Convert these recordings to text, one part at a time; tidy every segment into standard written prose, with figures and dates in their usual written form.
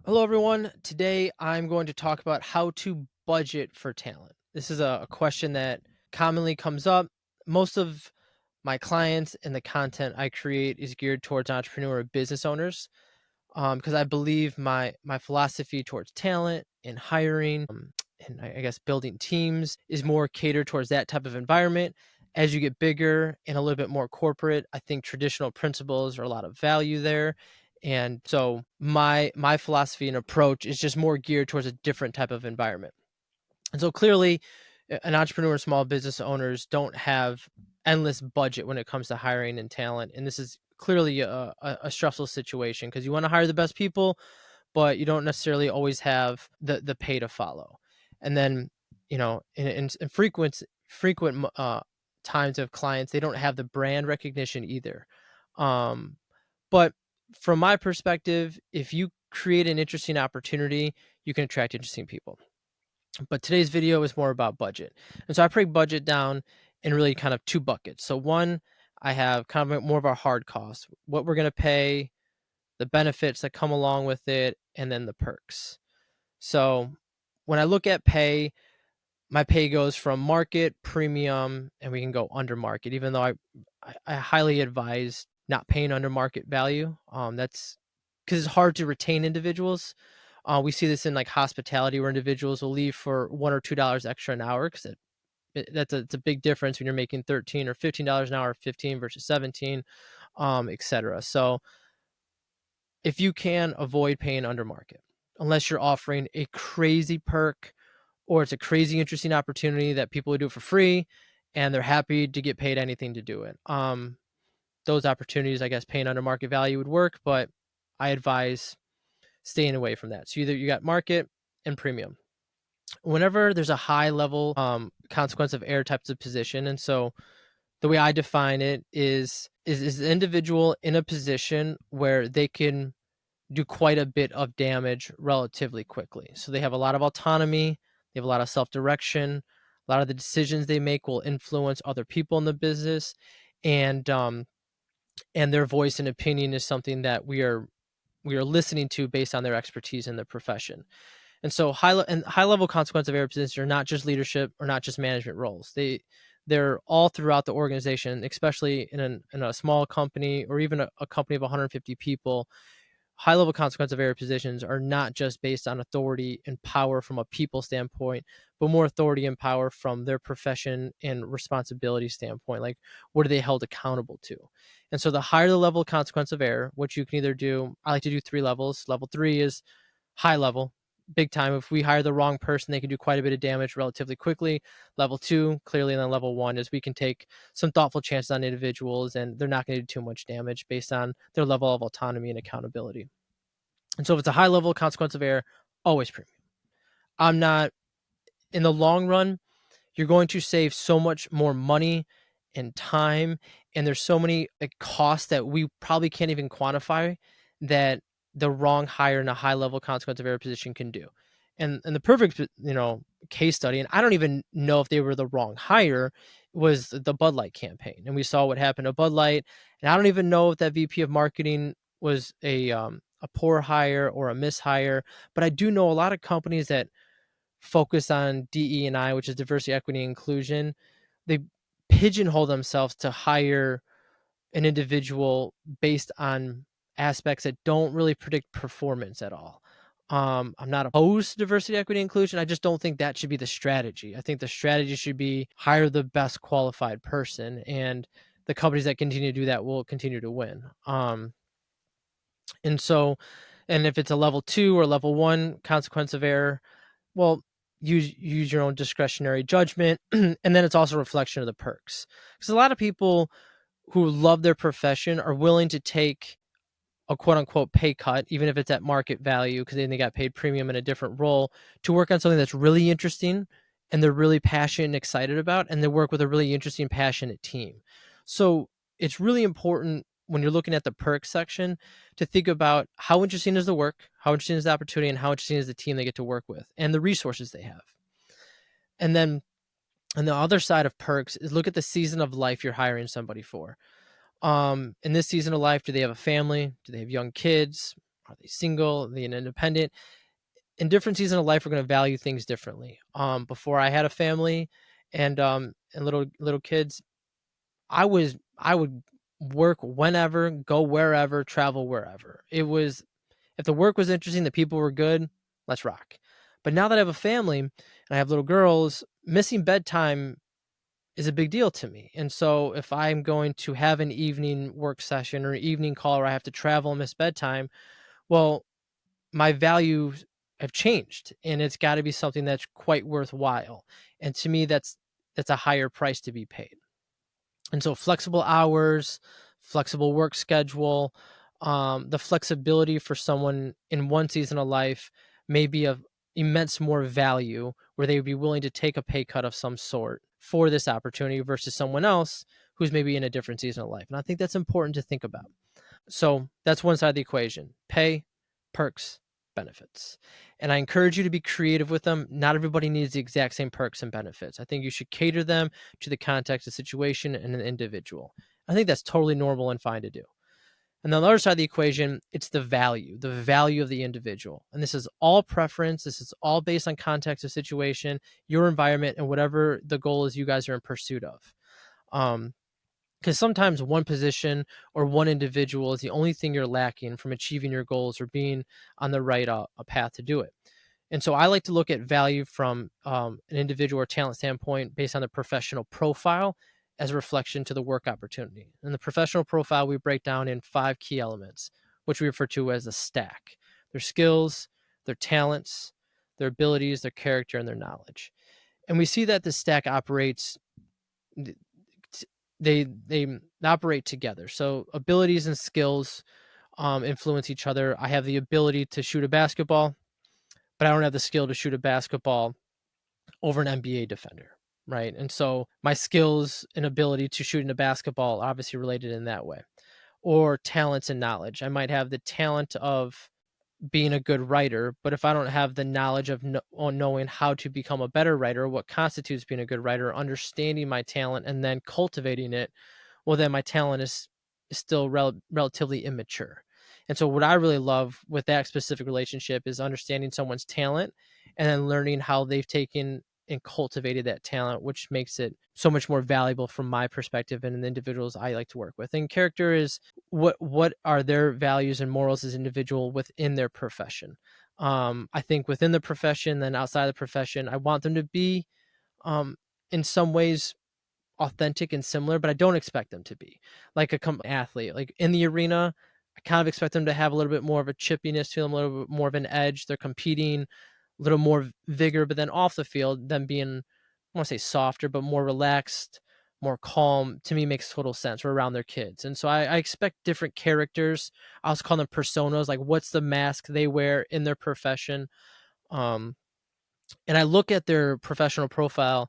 Hello, everyone. Today, I'm going to talk about how to budget for talent. This is a question that commonly comes up. Most of my clients and the content I create is geared towards entrepreneur or business owners because I believe my philosophy towards talent and hiring and I guess building teams is more catered towards that type of environment. As you get bigger and a little bit more corporate, I think traditional principles are a lot of value there. And so my philosophy and approach is just more geared towards a different type of environment. And so clearly, an entrepreneur and small business owners don't have endless budget when it comes to hiring and talent. And this is clearly a stressful situation because you want to hire the best people, but you don't necessarily always have the pay to follow. And then, in frequent times of clients, they don't have the brand recognition either. Um, but from my perspective, if you create an interesting opportunity, you can attract interesting people. But today's video is more about budget. And so I break budget down in really kind of two buckets. So one, I have kind of more of our hard costs, what we're going to pay, the benefits that come along with it, and then the perks. So when I look at pay, my pay goes from market, premium, and we can go under market, even though I highly advise not paying under market value. That's because it's hard to retain individuals. We see this in like hospitality where individuals will leave for $1 or $2 extra an hour because it's a big difference when you're making 13 or $15 an hour, 15 versus 17, etc. So if you can avoid paying under market, unless you're offering a crazy perk or it's a crazy interesting opportunity that people would do it for free and they're happy to get paid anything to do it. Those opportunities, I guess, paying under market value would work, but I advise staying away from that. So either you got market and premium. Whenever there's a high level consequence of error types of position, and so the way I define it is the individual in a position where they can do quite a bit of damage relatively quickly. So they have a lot of autonomy, they have a lot of self-direction, a lot of the decisions they make will influence other people in the business, and their voice and opinion is something that we are listening to based on their expertise in their profession. And so high level consequence of error positions are not just leadership or not just management roles. They're all throughout the organization, especially in a small company or even a company of 150 people. High level consequence of error positions are not just based on authority and power from a people standpoint, but more authority and power from their profession and responsibility standpoint. Like, what are they held accountable to? And so the higher the level of consequence of error, which you can either do, I like to do 3 levels. Level 3 is high level, big time. If we hire the wrong person, they can do quite a bit of damage relatively quickly. Level 2, clearly, and then level 1 is we can take some thoughtful chances on individuals and they're not going to do too much damage based on their level of autonomy and accountability. And so if it's a high level consequence of error, always premium. I'm not, in the long run, you're going to save so much more money and time. And there's so many costs that we probably can't even quantify that the wrong hire in a high level consequence of error position can do. And the perfect, case study, and I don't even know if they were the wrong hire, was the Bud Light campaign. And we saw what happened to Bud Light. And I don't even know if that VP of marketing was a poor hire or a mishire, but I do know a lot of companies that focus on DE&I, which is diversity, equity, inclusion. They pigeonhole themselves to hire an individual based on aspects that don't really predict performance at all. I'm not opposed to diversity, equity, inclusion. I just don't think that should be the strategy. I think the strategy should be hire the best qualified person, and the companies that continue to do that will continue to win. And so, and if it's a level 2 or level 1 consequence of error, well, use your own discretionary judgment. And then it's also a reflection of the perks. Because a lot of people who love their profession are willing to take a quote unquote pay cut, even if it's at market value, because then they got paid premium in a different role to work on something that's really interesting and they're really passionate and excited about, and they work with a really interesting, passionate team. So it's really important when you're looking at the perks section to think about how interesting is the work, how interesting is the opportunity, and how interesting is the team they get to work with and the resources they have. And then on the other side of perks is look at the season of life you're hiring somebody for. In this season of life, do they have a family? Do they have young kids? Are they single? Are they an independent? In different seasons of life, we're going to value things differently. Before I had a family and little kids, I would work whenever, go wherever, travel wherever. It was, if the work was interesting, the people were good, let's rock. But now that I have a family and I have little girls, missing bedtime is a big deal to me. And so if I'm going to have an evening work session or an evening call where I have to travel and miss bedtime, well, my values have changed and it's got to be something that's quite worthwhile. And to me, that's a higher price to be paid. And so flexible hours, flexible work schedule, the flexibility for someone in one season of life may be of immense more value where they would be willing to take a pay cut of some sort for this opportunity versus someone else who's maybe in a different season of life. And I think that's important to think about. So that's one side of the equation: pay, perks, benefits. And I encourage you to be creative with them. Not everybody needs the exact same perks and benefits. I think you should cater them to the context, the situation, and an individual. I think that's totally normal and fine to do. And on the other side of the equation, it's the value of the individual. And this is all preference. This is all based on context of situation, your environment, and whatever the goal is you guys are in pursuit of. Because sometimes one position or one individual is the only thing you're lacking from achieving your goals or being on the right path to do it. And so I like to look at value from an individual or talent standpoint based on the professional profile as a reflection to the work opportunity. And the professional profile we break down in 5 key elements, which we refer to as a stack: their skills, their talents, their abilities, their character, and their knowledge. And we see that the stack operates, they operate together. So abilities and skills influence each other. I have the ability to shoot a basketball, but I don't have the skill to shoot a basketball over an NBA defender, right? And so my skills and ability to shoot in a basketball are obviously related in that way. Or talents and knowledge. I might have the talent of being a good writer, but if I don't have the knowledge of knowing how to become a better writer, what constitutes being a good writer, understanding my talent and then cultivating it, well, then my talent is still relatively immature. And so what I really love with that specific relationship is understanding someone's talent and then learning how they've taken and cultivated that talent, which makes it so much more valuable from my perspective and the individuals I like to work with. And character is what are their values and morals as individual within their profession. I think within the profession, then outside the profession, I want them to be in some ways authentic and similar, but I don't expect them to be like a athlete. Like in the arena, I kind of expect them to have a little bit more of a chippiness to them, a little bit more of an edge. They're competing, a little more vigor, but then off the field, them being, I want to say softer, but more relaxed, more calm, to me makes total sense. We're around their kids. And so I expect different characters. I also call them personas, like what's the mask they wear in their profession. Um, and I look at their professional profile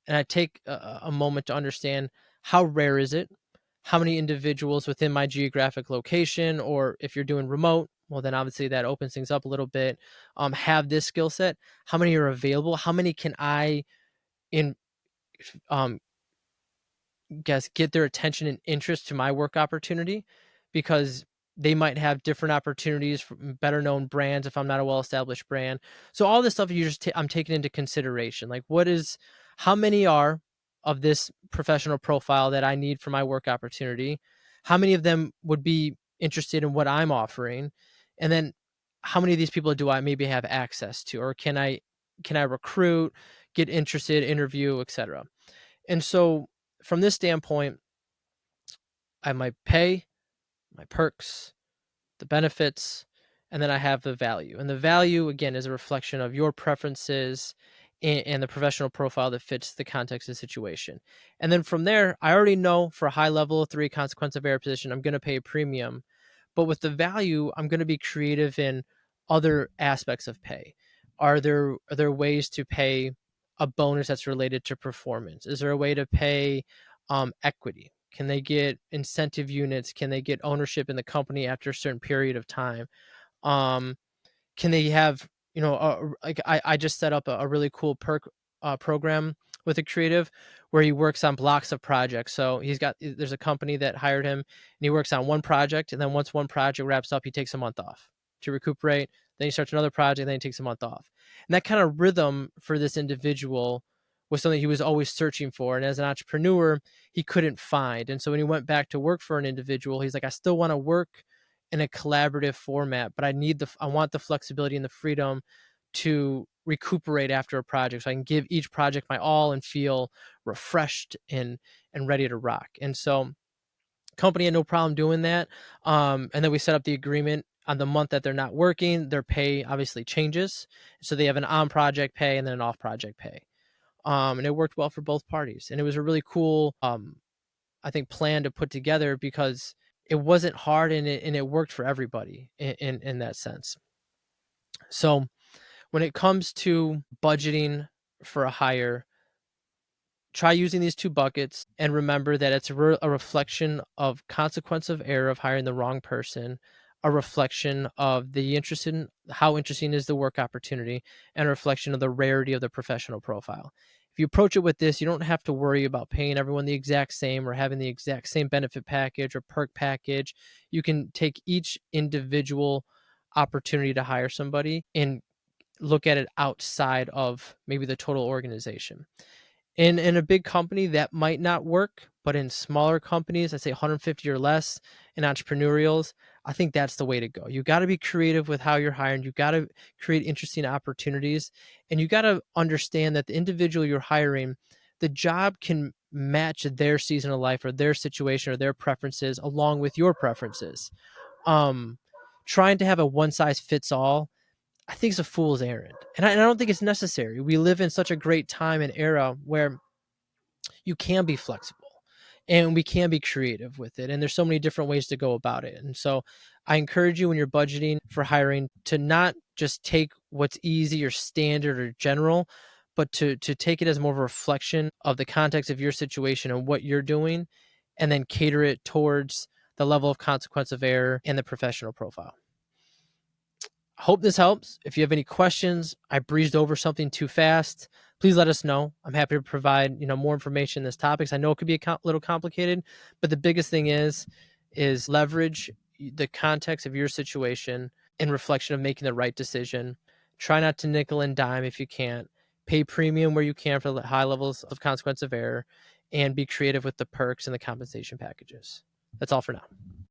and I take a moment to understand how rare is it? How many individuals within my geographic location, or if you're doing remote, well, then obviously that opens things up a little bit, have this skill set? How many are available? How many can I in um, guess get their attention and interest to my work opportunity, because they might have different opportunities for better known brands if I'm not a well established brand. So all this stuff you just I'm taking into consideration, like how many are of this professional profile that I need for my work opportunity, how many of them would be interested in what I'm offering, and then how many of these people do I maybe have access to, or can I recruit, get interested, interview, etc. And so from this standpoint, I have my pay, my perks, the benefits, and then I have the value. And the value, again, is a reflection of your preferences and the professional profile that fits the context of the situation. And then from there, I already know for a high level of 3 consequence of error position, I'm going to pay a premium. But with the value, I'm going to be creative in other aspects of pay. Are there ways to pay a bonus that's related to performance? Is there a way to pay equity? Can they get incentive units? Can they get ownership in the company after a certain period of time? Um, can they have, like I just set up a really cool perk program with a creative where he works on blocks of projects. So there's a company that hired him and he works on one project. And then once one project wraps up, he takes a month off to recuperate. Then he starts another project, then he takes a month off. And that kind of rhythm for this individual was something he was always searching for. And as an entrepreneur, he couldn't find. And so when he went back to work for an individual, he's like, I still want to work in a collaborative format, but I want the flexibility and the freedom to recuperate after a project so I can give each project my all and feel refreshed and ready to rock. And so company had no problem doing that. And then we set up the agreement on the month that they're not working, their pay obviously changes. So they have an on project pay and then an off project pay. And it worked well for both parties. And it was a really cool, I think, plan to put together because it wasn't hard and it worked for everybody in that sense. So when it comes to budgeting for a hire, try using these two buckets and remember that it's a reflection of consequence of error of hiring the wrong person, a reflection of the interest in how interesting is the work opportunity, and a reflection of the rarity of the professional profile. If you approach it with this, you don't have to worry about paying everyone the exact same or having the exact same benefit package or perk package. You can take each individual opportunity to hire somebody and look at it outside of maybe the total organization. In a big company, that might not work, but in smaller companies, I say 150 or less, in entrepreneurials, I think that's the way to go. You got to be creative with how you're hiring. You got to create interesting opportunities, and you got to understand that the individual you're hiring, the job can match their season of life or their situation or their preferences along with your preferences. Um, Trying to have a one size fits all, I think, is a fool's errand, and I don't think it's necessary. We live in such a great time and era where you can be flexible and we can be creative with it. And there's so many different ways to go about it. And so I encourage you when you're budgeting for hiring to not just take what's easy or standard or general, but to take it as more of a reflection of the context of your situation and what you're doing, and then cater it towards the level of consequence of error and the professional profile. I hope this helps. If you have any questions, I breezed over something too fast, please let us know. I'm happy to provide, more information in this topics. I know it could be a little complicated, but the biggest thing is leverage the context of your situation in reflection of making the right decision. Try not to nickel and dime if you can't. Pay premium where you can for the high levels of consequence of error, and be creative with the perks and the compensation packages. That's all for now.